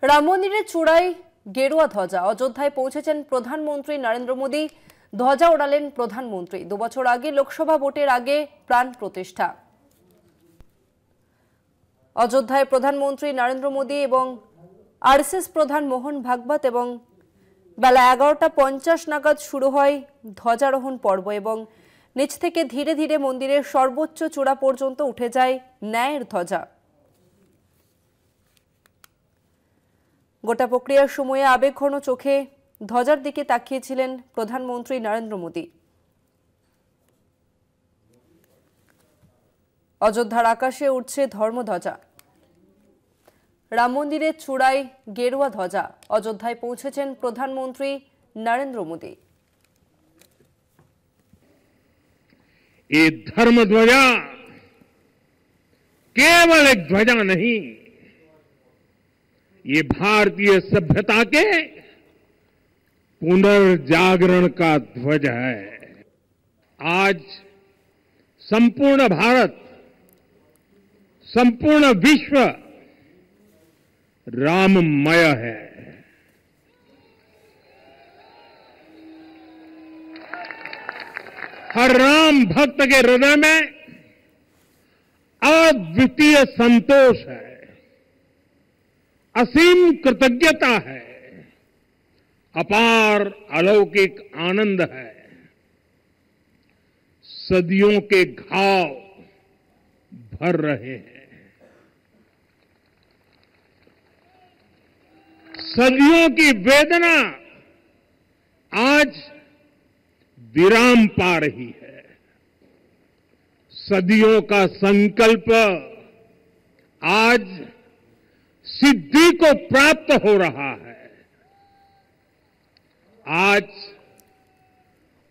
রাম মন্দিরের চূড়ায় গেরুয়া ধ্বজা। অযোধ্যায় পৌঁছেছেন প্রধানমন্ত্রী নরেন্দ্র মোদী। ধ্বজা ওড়ালেন প্রধানমন্ত্রী। 2 বছর আগে লোকসভা ভোটের আগে প্রাণ প্রতিষ্ঠা। অযোধ্যায় প্রধানমন্ত্রী নরেন্দ্র মোদী এবং আরএসএস প্রধান মোহন ভাগবত এবং বেলা 11:50 নাগাদ শুরু হয় ধ্বজারোহণ পর্ব এবং নিচ থেকে ধীরে ধীরে মন্দিরের সর্বোচ্চ চূড়া পর্যন্ত উঠে যায় ন্যায়ের ধ্বজা। গোটা প্রক্রিয়ার সময়ে আবেগঘন চোখে ধ্বজার দিকে তাকিয়েছিলেন প্রধানমন্ত্রী নরেন্দ্র মোদী। অযোধ্যার আকাশে উঠছে ধর্মধ্বজা। রাম মন্দিরের চূড়ায় গেরুয়া ধ্বজা। অযোধ্যায় পৌঁছেছেন প্রধানমন্ত্রী নরেন্দ্র মোদী। ये धर्म ध्वजा केवल एक ध्वजा नहीं, ये भारतीय सभ्यता के पुनर्जागरण का ध्वज है। आज संपूर्ण भारत, संपूर्ण विश्व राममय है। हर राम भक्त के हृदय में अद्वितीय संतोष है, असीम कृतज्ञता है, अपार अलौकिक आनंद है। सदियों के घाव भर रहे हैं, सदियों की वेदना आज विराम पा रही है। सदियों का संकल्प आज सिद्धि को प्राप्त हो रहा है। आज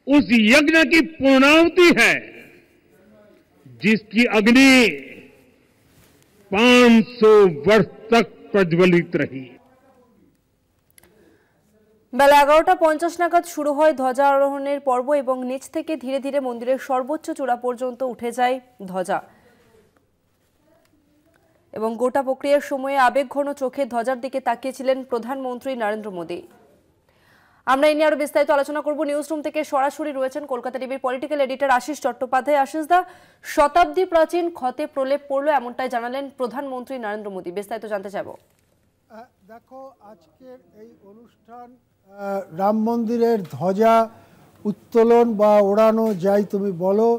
उस यज्ञ की पूर्णाहुति है जिसकी अग्नि 500 वर्ष तक प्रज्वलित रही। বেলা 11:50 নাগাদ শুরু হয় ধ্বজারোহণের পর্ব এবং নিচ থেকে ধীরে ধীরে মন্দিরের সর্বোচ্চ চূড়া পর্যন্ত উঠে যায় ধ্বজা এবং গোটা প্রক্রিয়ার সময়ে আবেগঘন চোখে ধ্বজার দিকে তাকিয়েছিলেন প্রধানমন্ত্রী নরেন্দ্র মোদী। আমরা এই নিয়ে আরো বিস্তারিত আলোচনা করব। নিউজ রুম থেকে সরাসরি রয়েছেন কলকাতা টিভির পলিটিক্যাল এডিটর আশিস চট্টোপাধ্যায়। আশিস দা, শতাব্দী প্রাচীন ক্ষতে প্রলেপ পড়লো এমনটাই জানালেন প্রধানমন্ত্রী নরেন্দ্র মোদী। বিস্তারিত জানতে চাইব। দেখো, আজকের এই অনুষ্ঠান রাম মন্দিরের ধ্বজা উত্তোলন বা ওড়ানো যাই তুমি বলো,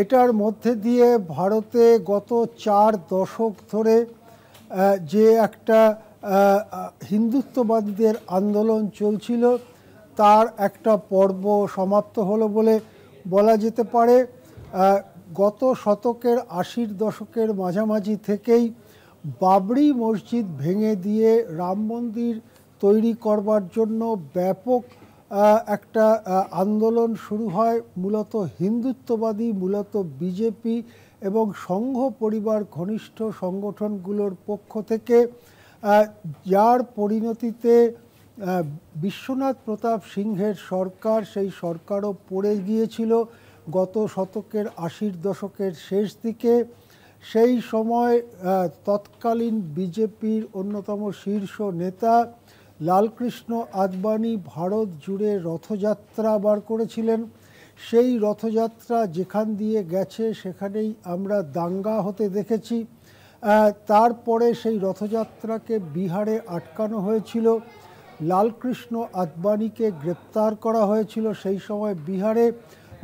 এটার মধ্যে দিয়ে ভারতে গত 4 দশক ধরে যে একটা হিন্দুত্ববাদীদের আন্দোলন চলছিল তার একটা পর্ব সমাপ্ত হলো বলে বলা যেতে পারে। গত শতকের 80-র দশকের মাঝামাঝি থেকেই বাবরি মসজিদ ভেঙে দিয়ে রাম মন্দির তৈরি করবার জন্য ব্যাপক একটা আন্দোলন শুরু হয়, মূলত হিন্দুত্ববাদী, মূলত বিজেপি এবং সংঘ পরিবার ঘনিষ্ঠ সংগঠনগুলোর পক্ষ থেকে, যার পরিণতিতে বিশ্বনাথ প্রতাপ সিংহের সরকার, সেই সরকারও পড়ে গিয়েছিল গত শতকের 80-র দশকের শেষ দিকে। সেই সময় তৎকালীন বিজেপির অন্যতম শীর্ষ নেতা লালকৃষ্ণ আদবানি ভারত জুড়ে রথযাত্রা বার করেছিলেন। সেই রথযাত্রা যেখান দিয়ে গেছে সেখানেই আমরা দাঙ্গা হতে দেখেছি। তারপরে সেই রথযাত্রাকে বিহারে আটকানো হয়েছিল, লালকৃষ্ণ আদবানিকে গ্রেপ্তার করা হয়েছিল। সেই সময় বিহারে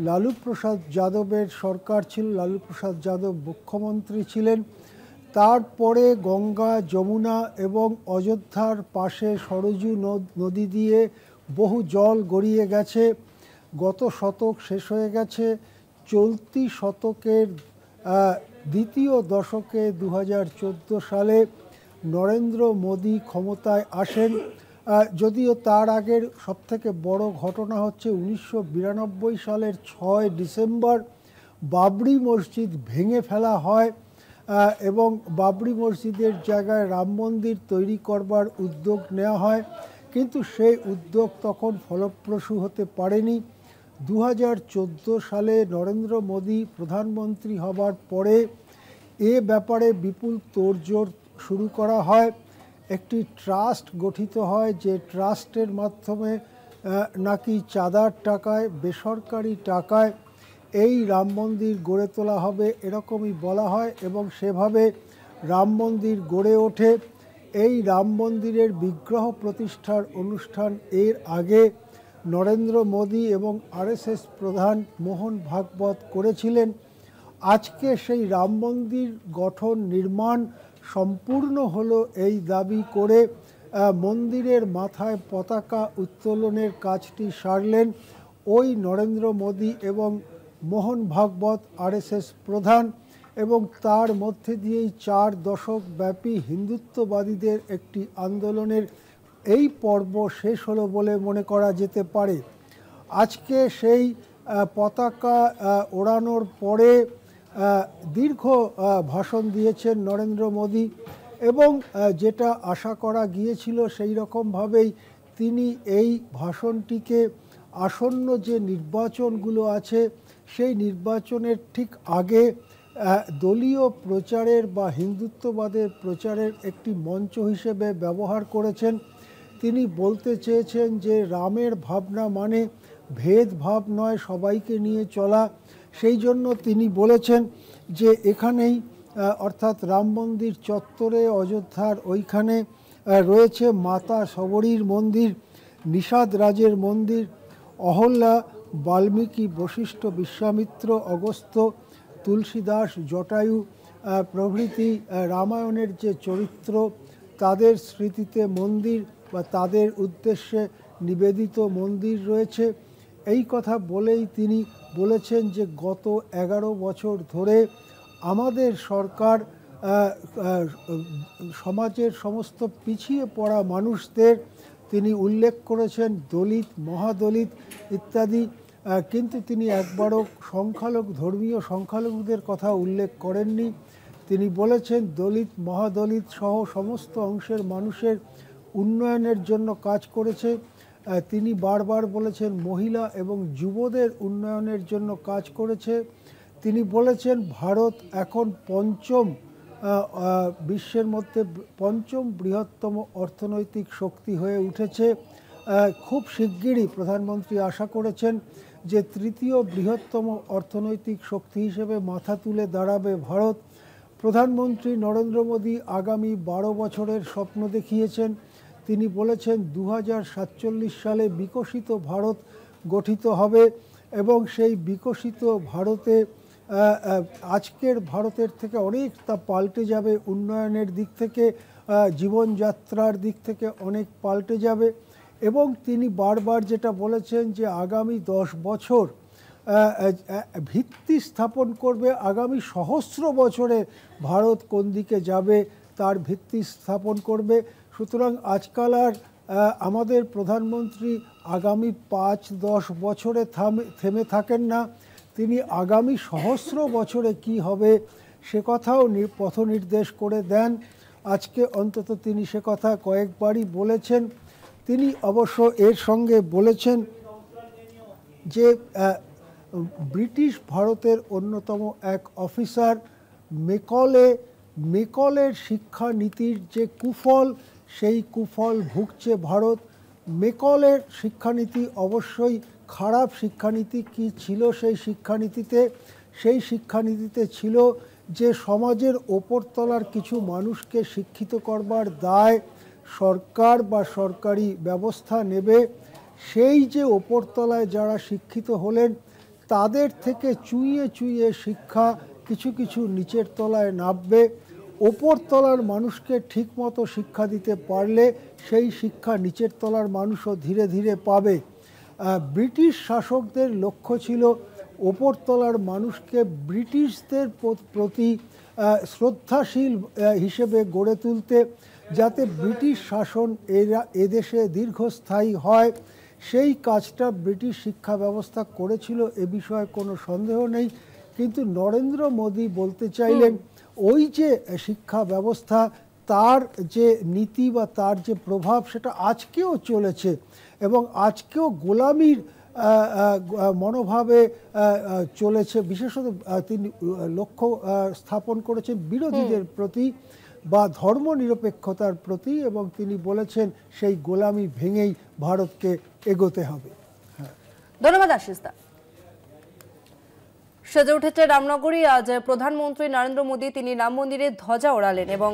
লালু প্রসাদ যাদবের সরকার ছিল, লালু প্রসাদ যাদব মুখ্যমন্ত্রী ছিলেন। তারপরে গঙ্গা, যমুনা এবং অযোধ্যার পাশে সরজু নদী দিয়ে বহু জল গড়িয়ে গেছে। গত শতক শেষ হয়ে গেছে, চলতি শতকের দ্বিতীয় দশকে 2014 সালে নরেন্দ্র মোদী ক্ষমতায় আসেন। যদিও তার আগের সবথেকে বড় ঘটনা হচ্ছে 1992 সালের 6 ডিসেম্বর বাবরি মসজিদ ভেঙে ফেলা হয় এবং বাবরি মসজিদের জায়গায় রাম মন্দির তৈরি করবার উদ্যোগ নেওয়া হয়, কিন্তু সেই উদ্যোগ তখন ফলপ্রসূ হতে পারেনি। 2014 সালে নরেন্দ্র মোদী প্রধানমন্ত্রী হবার পরে এ ব্যাপারে বিপুল তোড়জোড় শুরু করা হয় একটি ট্রাস্ট গঠিত হয়, যে ট্রাস্টের মাধ্যমে নাকি চাঁদার টাকায়, বেসরকারি টাকায় এই রাম মন্দির গড়ে তোলা হবে এরকমই বলা হয় এবং সেভাবে রাম মন্দির গড়ে ওঠে। এই রাম মন্দিরের বিগ্রহ প্রতিষ্ঠার অনুষ্ঠান এর আগে নরেন্দ্র মোদী এবং আরএসএস প্রধান মোহন ভাগবত করেছিলেন। আজকে সেই রাম মন্দির গঠন নির্মাণ সম্পূর্ণ হলো এই দাবি করে মন্দিরের মাথায় পতাকা উত্তোলনের কাজটি সারলেন ওই নরেন্দ্র মোদী এবং মোহন ভাগবত আরএসএস প্রধান, এবং তার মধ্যে দিয়েই 4 দশক ব্যাপী হিন্দুত্ববাদীদের একটি আন্দোলনের এই পর্ব শেষ হলো বলে মনে করা যেতে পারে। আজকে সেই পতাকা ওড়ানোর পরে দীর্ঘ ভাষণ দিয়েছেন নরেন্দ্র মোদী এবং যেটা আশা করা গিয়েছিল সেই রকমভাবেই তিনি এই ভাষণটিকে আসন্ন যে নির্বাচনগুলো আছে সেই নির্বাচনের ঠিক আগে দলীয় প্রচারের বা হিন্দুত্ববাদের প্রচারের একটি মঞ্চ হিসেবে ব্যবহার করেছেন। তিনি বলতে চেয়েছেন যে রামের ভাবনা মানে ভেদভাব নয়, সবাইকে নিয়ে চলা। সেই জন্য তিনি বলেছেন যে এখানেই অর্থাৎ রাম মন্দির চত্বরে অযোধ্যার ওইখানে রয়েছে মাতা শবরীর মন্দির, নিষাদ রাজের মন্দির, অহল্যা, বাল্মীকি, বশিষ্ঠ, বিশ্বামিত্র, অগস্ত্য, তুলসীদাস, জটায়ু প্রভৃতি রামায়ণের যে চরিত্র তাদের স্মৃতিতে মন্দির বা তাদের উদ্দেশ্যে নিবেদিত মন্দির রয়েছে। এই কথা বলেই তিনি বলেছেন যে গত 11 বছর ধরে আমাদের সরকার সমাজের সমস্ত পিছিয়ে পড়া মানুষদের, তিনি উল্লেখ করেছেন দলিত, মহাদলিত ইত্যাদি, কিন্তু তিনি একবারও ধর্মীয় সংখ্যালঘুদের কথা উল্লেখ করেননি। তিনি বলেছেন দলিত, মহাদলিত সহ সমস্ত অংশের মানুষের উন্নয়নের জন্য কাজ করেছে। তিনি বারবার বলেছেন মহিলা এবং যুবদের উন্নয়নের জন্য কাজ করেছে। তিনি বলেছেন ভারত এখন বিশ্বের মধ্যে পঞ্চম বৃহত্তম অর্থনৈতিক শক্তি হয়ে উঠেছে। খুব শিগগিরই প্রধানমন্ত্রী আশা করেছেন যে তৃতীয় বৃহত্তম অর্থনৈতিক শক্তি হিসেবে মাথা তুলে দাঁড়াবে ভারত। প্রধানমন্ত্রী নরেন্দ্র মোদী আগামী 12 বছরের স্বপ্ন দেখিয়েছেন। তিনি বলেছেন 2047 সালে বিকশিত ভারত গঠিত হবে এবং সেই বিকশিত ভারতে আজকের ভারতের থেকে অনেকটা পাল্টে যাবে, উন্নয়নের দিক থেকে, জীবনযাত্রার দিক থেকে অনেক পাল্টে যাবে। এবং তিনি বারবার যেটা বলেছেন যে আগামী 10 বছর ভিত্তি স্থাপন করবে, আগামী সহস্র বছরে ভারত কোন দিকে যাবে তার ভিত্তি স্থাপন করবে। সুতরাং আজকাল আর আমাদের প্রধানমন্ত্রী আগামী 5-10 বছরে থেমে থাকেন না, তিনি আগামী সহস্র বছরে কি হবে সে কথাও পথ নির্দেশ করে দেন। আজকে অন্তত তিনি সে কথা কয়েকবারই বলেছেন। তিনি অবশ্য এর সঙ্গে বলেছেন যে ব্রিটিশ ভারতের অন্যতম এক অফিসার মেকলের শিক্ষানীতির যে কুফল, সেই কুফল ভুগছে ভারত। মেকলের শিক্ষানীতি অবশ্যই খারাপ শিক্ষানীতি। কি ছিল সেই শিক্ষানীতিতে? সেই শিক্ষানীতিতে ছিল যে সমাজের ওপরতলার কিছু মানুষকে শিক্ষিত করবার দায় সরকার বা সরকারি ব্যবস্থা নেবে। সেই যে ওপরতলায় যারা শিক্ষিত হলেন তাদের থেকে চুইয়ে চুইয়ে শিক্ষা কিছু কিছু নিচের তলায় নামবে। ওপরতলার মানুষকে ঠিকমতো শিক্ষা দিতে পারলে সেই শিক্ষা নিচের তলার মানুষও ধীরে ধীরে পাবে। ব্রিটিশ শাসকদের লক্ষ্য ছিল ওপরতলার মানুষকে ব্রিটিশদের প্রতি শ্রদ্ধাশীল হিসেবে গড়ে তুলতে, যাতে ব্রিটিশ শাসন এদেশে দীর্ঘস্থায়ী হয়। সেই কাজটা ব্রিটিশ শিক্ষা ব্যবস্থা করেছিল, এ বিষয়ে কোনো সন্দেহ নেই। কিন্তু নরেন্দ্র মোদী বলতে চাইলেন ওই যে শিক্ষা ব্যবস্থা, তার যে নীতি বা তার যে প্রভাব সেটা আজকেও চলেছে এবং আজকেও গোলামির মনোভাবে চলেছে। বিশেষত তিনি লক্ষ্য স্থাপন করেছেন বিরোধীদের প্রতি। বা ধর্মনিরপেক্ষতার প্রতি, এবং তিনি বলেছেন সেই গোলামি ভেঙেই ভারতকে এগোতে হবে। ধন্যবাদ আশিস দা। সেজে উঠেছে রামনগরী। আজ প্রধানমন্ত্রী নরেন্দ্র মোদী তিনি রাম মন্দিরে ধ্বজা ওড়ালেন এবং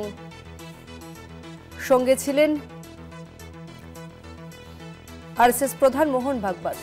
সঙ্গে ছিলেন আরএসএস প্রধান মোহন ভাগবত।